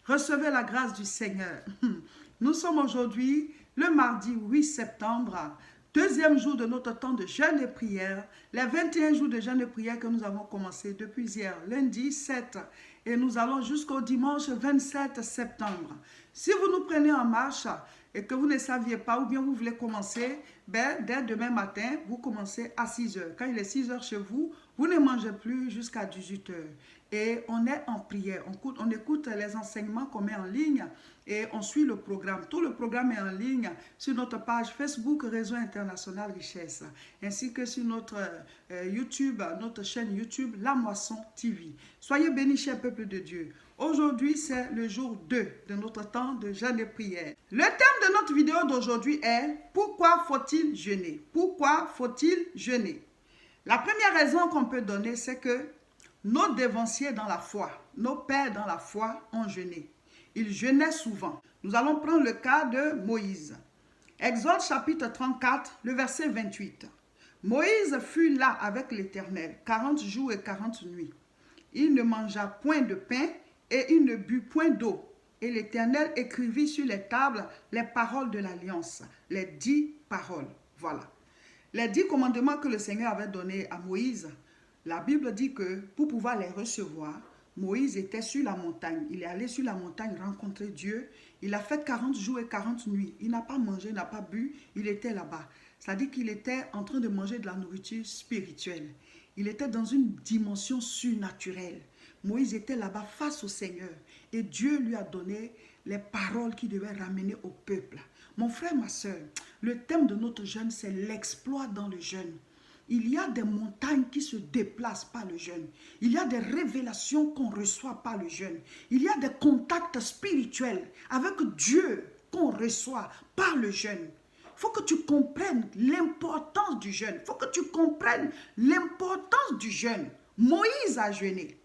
Recevez la grâce du Seigneur. Nous sommes aujourd'hui le mardi 8 septembre, deuxième jour de notre temps de jeûne et prière, les 21 jours de jeûne et prière que nous avons commencé depuis hier, lundi 7, et nous allons jusqu'au dimanche 27 septembre. Si vous nous prenez en marche et que vous ne saviez pas ou bien vous voulez commencer, dès demain matin, vous commencez à 6 heures. Quand il est 6 heures chez vous, vous ne mangez plus jusqu'à 18 heures. Et on est en prière, on écoute les enseignements qu'on met en ligne et on suit le programme. Tout le programme est en ligne sur notre page Facebook Réseau International Richesse, ainsi que sur notre YouTube, notre chaîne YouTube La Moisson TV. Soyez bénis, chers peuple de Dieu. Aujourd'hui, c'est le jour 2 de notre temps de jeûne et prière. Le thème de notre vidéo d'aujourd'hui est « Pourquoi faut-il jeûner ?» Pourquoi faut-il jeûner? La première raison qu'on peut donner, c'est que nos dévanciers dans la foi, nos pères dans la foi ont jeûné. Ils jeûnaient souvent. Nous allons prendre le cas de Moïse. Exode chapitre 34, le verset 28. Moïse fut là avec l'Éternel 40 jours et 40 nuits. Il ne mangea point de pain et il ne but point d'eau. Et l'Éternel écrivit sur les tables les paroles de l'alliance, les 10 paroles. Voilà. Les 10 commandements que le Seigneur avait donnés à Moïse. La Bible dit que pour pouvoir les recevoir, Moïse était sur la montagne. Il est allé sur la montagne rencontrer Dieu. Il a fait 40 jours et 40 nuits. Il n'a pas mangé, il n'a pas bu. Il était là-bas. C'est-à-dire qu'il était en train de manger de la nourriture spirituelle. Il était dans une dimension surnaturelle. Moïse était là-bas face au Seigneur. Et Dieu lui a donné les paroles qu'il devait ramener au peuple. Mon frère, ma soeur, le thème de notre jeûne, c'est l'exploit dans le jeûne. Il y a des montagnes qui se déplacent par le jeûne. Il y a des révélations qu'on reçoit par le jeûne. Il y a des contacts spirituels avec Dieu qu'on reçoit par le jeûne. Il faut que tu comprennes l'importance du jeûne. Il faut que tu comprennes l'importance du jeûne. Moïse a jeûné.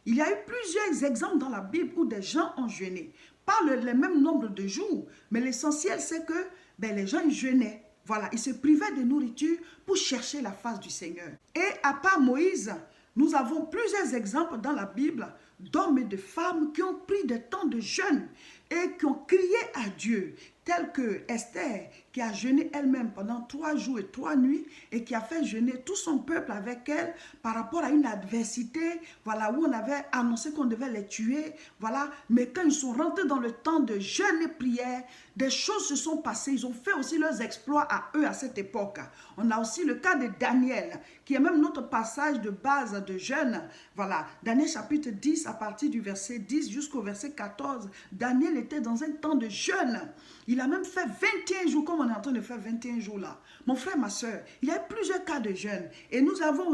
Il y a eu plusieurs exemples dans la Bible où des gens ont jeûné. Pas le même nombre de jours, mais l'essentiel c'est que les gens jeûnaient. Voilà, ils se privaient de nourriture pour chercher la face du Seigneur. Et à part Moïse, nous avons plusieurs exemples dans la Bible d'hommes et de femmes qui ont pris des temps de jeûne et qui ont crié à Dieu, tel que Esther, qui a jeûné elle-même pendant 3 jours et 3 nuits et qui a fait jeûner tout son peuple avec elle par rapport à une adversité, voilà, où on avait annoncé qu'on devait les tuer, voilà. Mais quand ils sont rentrés dans le temps de jeûne et prière, des choses se sont passées. Ils ont fait aussi leurs exploits à eux à cette époque. On a aussi le cas de Daniel, qui est même notre passage de base de jeûne. Voilà, Daniel chapitre 10, à partir du verset 10 jusqu'au verset 14. Daniel était dans un temps de jeûne. Il a même fait 21 jours, comme on est en train de faire 21 jours là. Mon frère, ma soeur, il y a plusieurs cas de jeûne. Et nous avons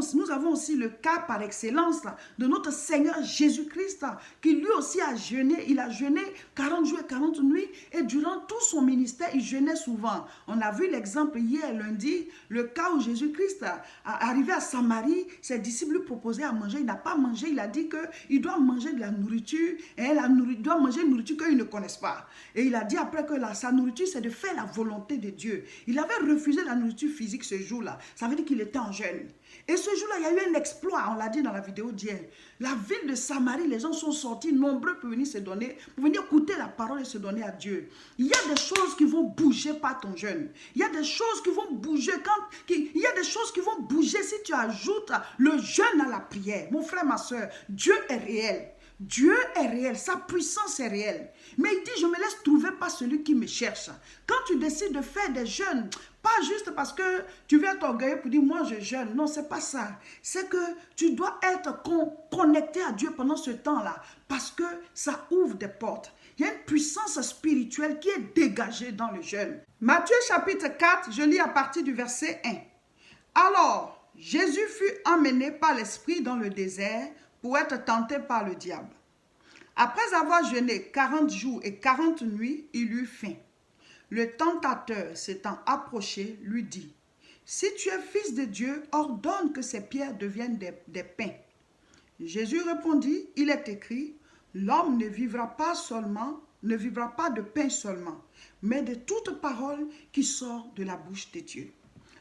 aussi le cas par excellence de notre Seigneur Jésus-Christ, qui lui aussi a jeûné. Il a jeûné 40 jours et 40 nuits. Et durant tout son ministère, il jeûnait souvent. On a vu l'exemple hier, lundi, le cas où Jésus-Christ arrivé à Samarie, ses disciples lui proposaient à manger. Il n'a pas mangé. Il a dit qu'il doit manger de la nourriture. Et il doit manger une nourriture qu'ils ne connaissent pas. Et il a dit après que sa nourriture, c'est de faire la volonté de Dieu. Il avait refusé la nourriture physique ce jour-là. Ça veut dire qu'il était en jeûne. Et ce jour-là, il y a eu un exploit, on l'a dit dans la vidéo d'hier. La ville de Samarie, les gens sont sortis nombreux pour venir se donner, pour venir écouter la parole et se donner à Dieu. Il y a des choses qui vont bouger par ton jeûne. Il y a des choses qui vont bouger il y a des choses qui vont bouger si tu ajoutes le jeûne à la prière. Mon frère, ma soeur, Dieu est réel. Dieu est réel, sa puissance est réelle. Mais il dit, je me laisse trouver par celui qui me cherche. Quand tu décides de faire des jeûnes, pas juste parce que tu viens t'orgueiller pour dire, moi je jeûne. Non, c'est pas ça. C'est que tu dois être connecté à Dieu pendant ce temps-là. Parce que ça ouvre des portes. Il y a une puissance spirituelle qui est dégagée dans le jeûne. Matthieu chapitre 4, je lis à partir du verset 1. Alors, Jésus fut emmené par l'Esprit dans le désert pour être tenté par le diable. Après avoir jeûné 40 jours et 40 nuits, il eut faim. Le tentateur s'étant approché, lui dit, « Si tu es fils de Dieu, ordonne que ces pierres deviennent des pains. » Jésus répondit, « Il est écrit, l'homme ne vivra pas de pain seulement, mais de toute parole qui sort de la bouche de Dieu. »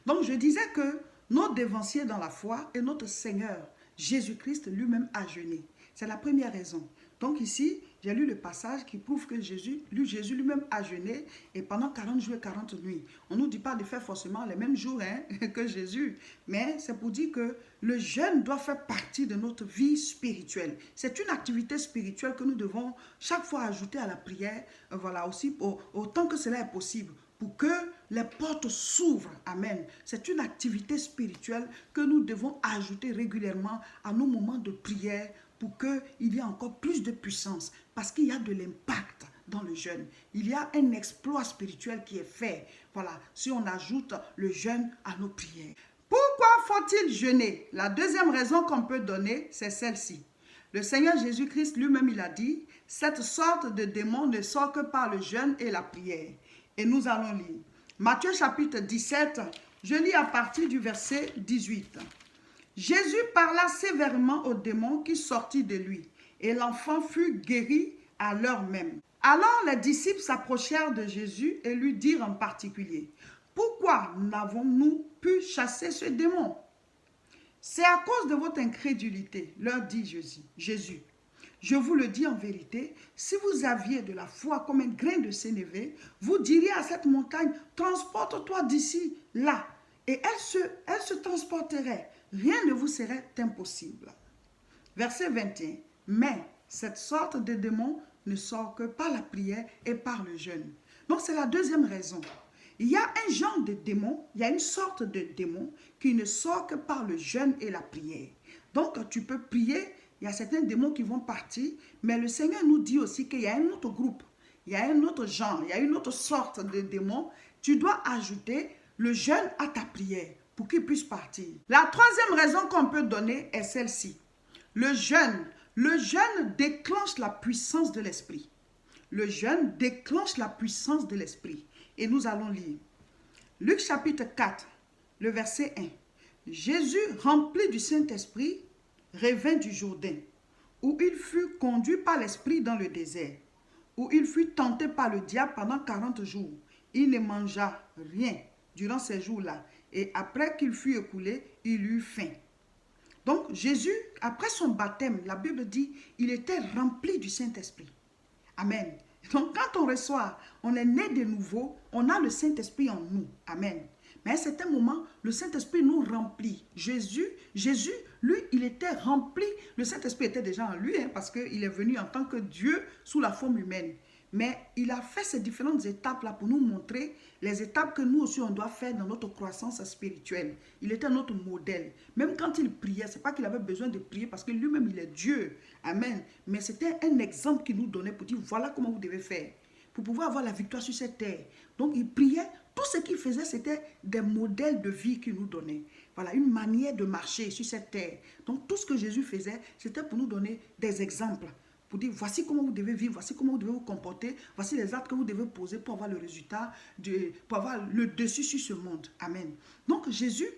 Donc je disais que nos dévanciers dans la foi et notre Seigneur Jésus-Christ lui-même a jeûné. C'est la première raison. Donc ici, j'ai lu le passage qui prouve que Jésus lui-même a jeûné et pendant 40 jours et 40 nuits. On ne nous dit pas de faire forcément les mêmes jours que Jésus, mais c'est pour dire que le jeûne doit faire partie de notre vie spirituelle. C'est une activité spirituelle que nous devons chaque fois ajouter à la prière, voilà, aussi autant que cela est possible, pour que les portes s'ouvrent. Amen. C'est une activité spirituelle que nous devons ajouter régulièrement à nos moments de prière pour qu'il y ait encore plus de puissance. Parce qu'il y a de l'impact dans le jeûne. Il y a un exploit spirituel qui est fait. Voilà, si on ajoute le jeûne à nos prières. Pourquoi faut-il jeûner? La deuxième raison qu'on peut donner, c'est celle-ci. Le Seigneur Jésus-Christ lui-même, il a dit, cette sorte de démon ne sort que par le jeûne et la prière. Et nous allons lire. Matthieu chapitre 17, je lis à partir du verset 18. Jésus parla sévèrement au démon qui sortit de lui, et l'enfant fut guéri à l'heure même. Alors les disciples s'approchèrent de Jésus et lui dirent en particulier, « Pourquoi n'avons-nous pu chasser ce démon? » « C'est à cause de votre incrédulité, leur dit Jésus. Je vous le dis en vérité, si vous aviez de la foi comme un grain de sénévé, vous diriez à cette montagne, transporte-toi d'ici, là, et elle se transporterait. Rien ne vous serait impossible. Verset 21. Mais cette sorte de démon ne sort que par la prière et par le jeûne. Donc c'est la deuxième raison. Il y a un genre de démon, il y a une sorte de démon qui ne sort que par le jeûne et la prière. Donc tu peux prier, il y a certains démons qui vont partir, mais le Seigneur nous dit aussi qu'il y a un autre groupe, il y a un autre genre, il y a une autre sorte de démon. Tu dois ajouter le jeûne à ta prière pour qu'il puisse partir. La troisième raison qu'on peut donner est celle-ci. Le jeûne déclenche la puissance de l'esprit. Le jeûne déclenche la puissance de l'esprit. Et nous allons lire. Luc chapitre 4, le verset 1. Jésus, rempli du Saint-Esprit, revint du Jourdain, où il fut conduit par l'Esprit dans le désert, où il fut tenté par le diable pendant 40 jours. Il ne mangea rien durant ces jours-là. Et après qu'il fut écoulé, il eut faim. Donc Jésus, après son baptême, la Bible dit, il était rempli du Saint-Esprit. Amen. Donc quand on reçoit, on est né de nouveau, on a le Saint-Esprit en nous. Amen. Mais à certains moments, le Saint-Esprit nous remplit. Jésus, lui, il était rempli. Le Saint-Esprit était déjà en lui, parce qu'il est venu en tant que Dieu sous la forme humaine. Mais il a fait ces différentes étapes-là pour nous montrer les étapes que nous aussi on doit faire dans notre croissance spirituelle. Il était notre modèle. Même quand il priait, ce n'est pas qu'il avait besoin de prier parce que lui-même il est Dieu. Amen. Mais c'était un exemple qu'il nous donnait pour dire voilà comment vous devez faire pour pouvoir avoir la victoire sur cette terre. Donc il priait. Tout ce qu'il faisait, c'était des modèles de vie qu'il nous donnait. Voilà, une manière de marcher sur cette terre. Donc tout ce que Jésus faisait, c'était pour nous donner des exemples. Pour dire, voici comment vous devez vivre, voici comment vous devez vous comporter, voici les actes que vous devez poser pour avoir le résultat, pour avoir le dessus sur ce monde. Amen. Donc Jésus,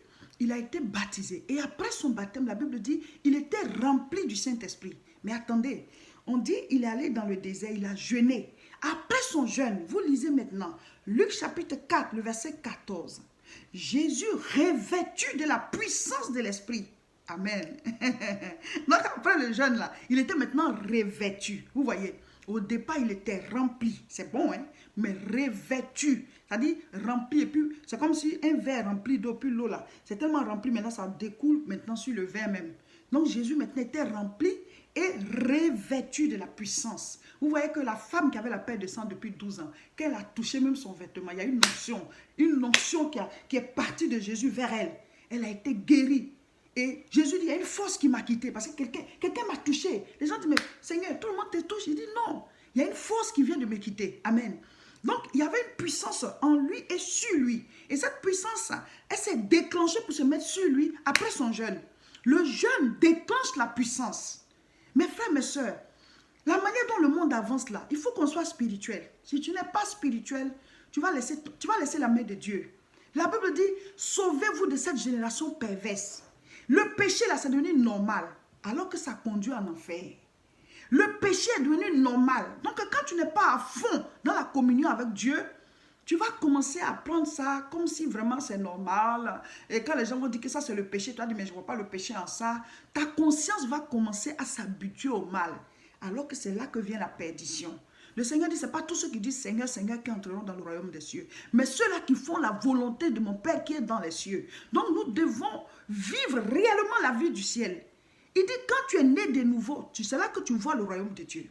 il a été baptisé. Et après son baptême, la Bible dit, il était rempli du Saint-Esprit. Mais attendez, on dit, il est allé dans le désert, il a jeûné. Après son jeûne, vous lisez maintenant, Luc chapitre 4, le verset 14. Jésus revêtu de la puissance de l'Esprit. Amen. Donc après le jeûne là, il était maintenant revêtu. Vous voyez, au départ il était rempli. C'est bon, hein? Mais revêtu. C'est-à-dire rempli. Et puis c'est comme si un verre rempli d'eau, puis l'eau là, c'est tellement rempli, maintenant ça découle maintenant sur le verre même. Donc Jésus maintenant était rempli et revêtu de la puissance. Vous voyez que la femme qui avait la perte de sang depuis 12 ans, qu'elle a touché même son vêtement, il y a une onction qui est partie de Jésus vers elle. Elle a été guérie. Et Jésus dit, il y a une force qui m'a quitté parce que quelqu'un m'a touché. Les gens disent, mais Seigneur, tout le monde te touche. Il dit, non, il y a une force qui vient de me quitter. Amen. Donc, il y avait une puissance en lui et sur lui. Et cette puissance, elle s'est déclenchée pour se mettre sur lui après son jeûne. Le jeûne déclenche la puissance. Mes frères, mes sœurs, la manière dont le monde avance là, il faut qu'on soit spirituel. Si tu n'es pas spirituel, tu vas laisser la main de Dieu. La Bible dit, sauvez-vous de cette génération perverse. Le péché là, c'est devenu normal, alors que ça conduit en enfer. Le péché est devenu normal. Donc quand tu n'es pas à fond dans la communion avec Dieu, tu vas commencer à prendre ça comme si vraiment c'est normal. Et quand les gens vont dire que ça c'est le péché, tu vas dire mais je ne vois pas le péché en ça. Ta conscience va commencer à s'habituer au mal. alors que c'est là que vient la perdition. Le Seigneur dit, ce n'est pas tous ceux qui disent Seigneur, Seigneur qui entreront dans le royaume des cieux, mais ceux-là qui font la volonté de mon Père qui est dans les cieux. Donc nous devons vivre réellement la vie du ciel. Il dit, quand tu es né de nouveau, c'est là que tu vois le royaume de Dieu.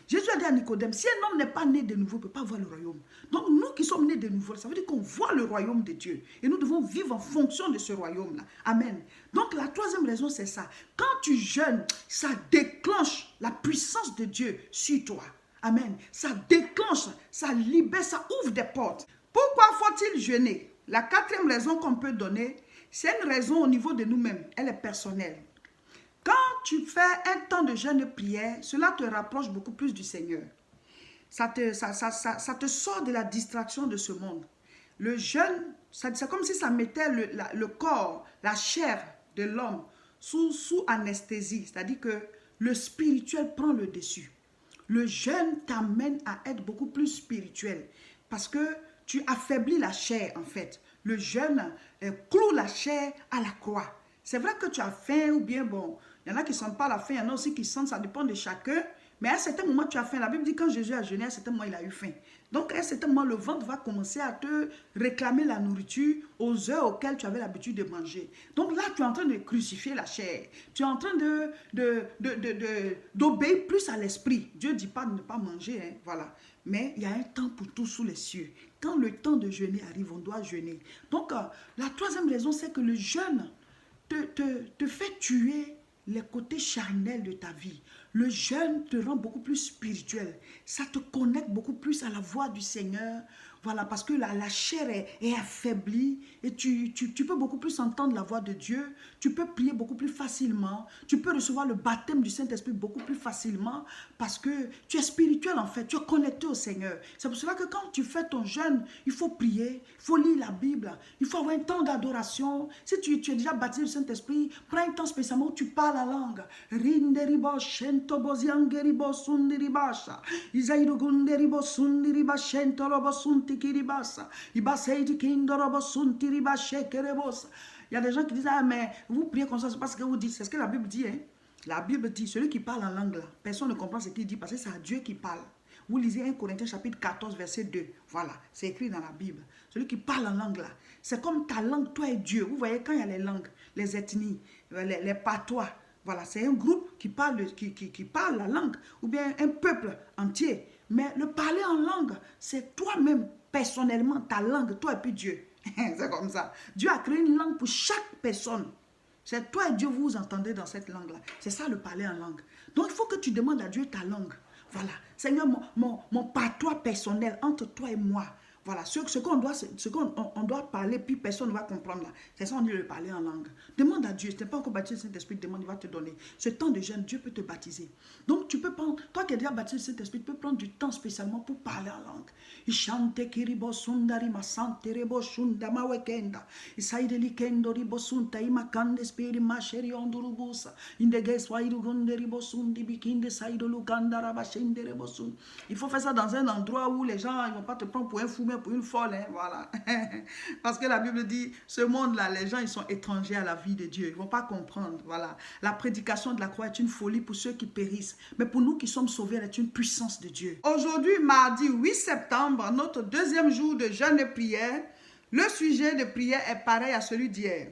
Jésus a dit à Nicodème, si un homme n'est pas né de nouveau, il ne peut pas voir le royaume. Donc nous qui sommes nés de nouveau, ça veut dire qu'on voit le royaume de Dieu. Et nous devons vivre en fonction de ce royaume-là. Amen. Donc la troisième raison, c'est ça. Quand tu jeûnes, ça déclenche la puissance de Dieu sur toi. Amen. Ça déclenche, ça libère, ça ouvre des portes. Pourquoi faut-il jeûner? La quatrième raison qu'on peut donner, c'est une raison au niveau de nous-mêmes. Elle est personnelle. Quand tu fais un temps de jeûne et prière, cela te rapproche beaucoup plus du Seigneur. Ça te sort de la distraction de ce monde. Le jeûne, c'est comme si ça mettait le corps, la chair de l'homme sous anesthésie. C'est-à-dire que le spirituel prend le dessus. Le jeûne t'amène à être beaucoup plus spirituel parce que tu affaiblis la chair en fait. Le jeûne cloue la chair à la croix. C'est vrai que tu as faim ou bien bon, il y en a qui ne sentent pas la faim, il y en a aussi qui sentent, ça dépend de chacun. Mais à un certain moment, tu as faim. La Bible dit que quand Jésus a jeûné, à un certain moment, il a eu faim. Donc, à un certain moment, le ventre va commencer à te réclamer la nourriture aux heures auxquelles tu avais l'habitude de manger. Donc là, tu es en train de crucifier la chair. Tu es en train d'obéir plus à l'esprit. Dieu ne dit pas de ne pas manger, hein, voilà. Mais il y a un temps pour tout sous les cieux. Quand le temps de jeûner arrive, on doit jeûner. Donc, la troisième raison, c'est que le jeûne te fait tuer les côtés charnels de ta vie. Le jeûne te rend beaucoup plus spirituel. Ça te connecte beaucoup plus à la voix du Seigneur. Voilà, parce que la chair est affaiblie et tu peux beaucoup plus entendre la voix de Dieu. Tu peux prier beaucoup plus facilement. Tu peux recevoir le baptême du Saint-Esprit beaucoup plus facilement parce que tu es spirituel en fait. Tu es connecté au Seigneur. C'est pour cela que quand tu fais ton jeûne, il faut prier, il faut lire la Bible, il faut avoir un temps d'adoration. Si tu es déjà baptisé du Saint-Esprit, prends un temps spécialement où tu parles la langue. Il y a des gens qui disent, ah mais vous priez comme ça, c'est pas ce que vous dites, c'est ce que la Bible dit. Hein? La Bible dit, celui qui parle en langue là, personne ne comprend ce qu'il dit parce que c'est à Dieu qui parle. Vous lisez 1 Corinthiens chapitre 14 verset 2, voilà, c'est écrit dans la Bible. Celui qui parle en langue là, c'est comme ta langue, toi et Dieu. Vous voyez quand il y a les langues, les ethnies, les patois, voilà, c'est un groupe qui parle la langue ou bien un peuple entier. Mais le parler en langue, c'est toi-même personnellement, ta langue, toi et puis Dieu. C'est comme ça. Dieu a créé une langue pour chaque personne. C'est toi et Dieu, vous vous entendez dans cette langue-là. C'est ça le parler en langue. Donc il faut que tu demandes à Dieu ta langue. Voilà. Seigneur, mon patois personnel entre toi et moi. Voilà, ce qu'on doit parler, puis personne ne va comprendre là. C'est ça, on dit le parler en langue. Demande à Dieu, si tu n'es pas encore baptisé du Saint-Esprit, demande, il va te donner. Ce temps de jeûne, Dieu peut te baptiser. Donc tu peux prendre, toi qui es déjà baptisé du Saint-Esprit, tu peux prendre du temps spécialement pour parler en langue. Ishante kiribo sundari masante rebo shunda mawekenda. Isaideli kendo ribo sunta imakande spiri masheri ondurubusa. Indeges wairugunde ribo sundi bikinde saidolu kandara bashende rebo sun. Il faut faire ça dans un endroit où les gens ne vont pas te prendre pour un fou, mais pour une folle, hein, voilà. Parce que la Bible dit, ce monde-là, les gens, ils sont étrangers à la vie de Dieu. Ils ne vont pas comprendre, voilà. La prédication de la croix est une folie pour ceux qui périssent. Mais pour nous qui sommes sauvés, elle est une puissance de Dieu. Aujourd'hui, mardi 8 septembre, notre deuxième jour de jeûne et prière, le sujet de prière est pareil à celui d'hier.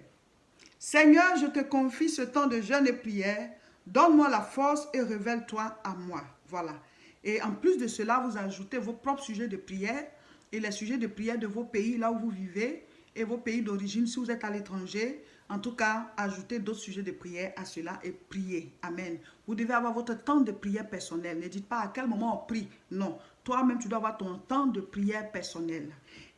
Seigneur, je te confie ce temps de jeûne et prière. Donne-moi la force et révèle-toi à moi. Voilà. Et en plus de cela, vous ajoutez vos propres sujets de prière et les sujets de prière de vos pays, là où vous vivez, et vos pays d'origine, si vous êtes à l'étranger. En tout cas, ajoutez d'autres sujets de prière à cela et priez. Amen. Vous devez avoir votre temps de prière personnel. Ne dites pas à quel moment on prie. Non. Toi-même, tu dois avoir ton temps de prière personnel.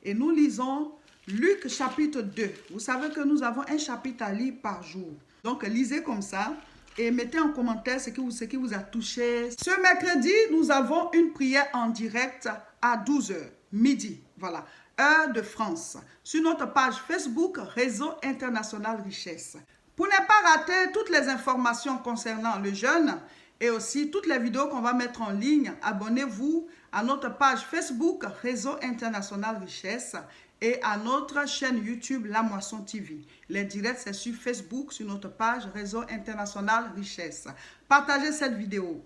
Et nous lisons Luc chapitre 2. Vous savez que nous avons un chapitre à lire par jour. Donc, lisez comme ça. Et mettez en commentaire ce qui vous a touché. Ce mercredi, nous avons une prière en direct à 12 h, midi. Voilà, heure de France. Sur notre page Facebook, Réseau International Richesse. Pour ne pas rater toutes les informations concernant le jeûne et aussi toutes les vidéos qu'on va mettre en ligne, abonnez-vous à notre page Facebook, Réseau International Richesse, et à notre chaîne YouTube La Moisson TV. Les directs, c'est sur Facebook, sur notre page Réseau International Richesse. Partagez cette vidéo.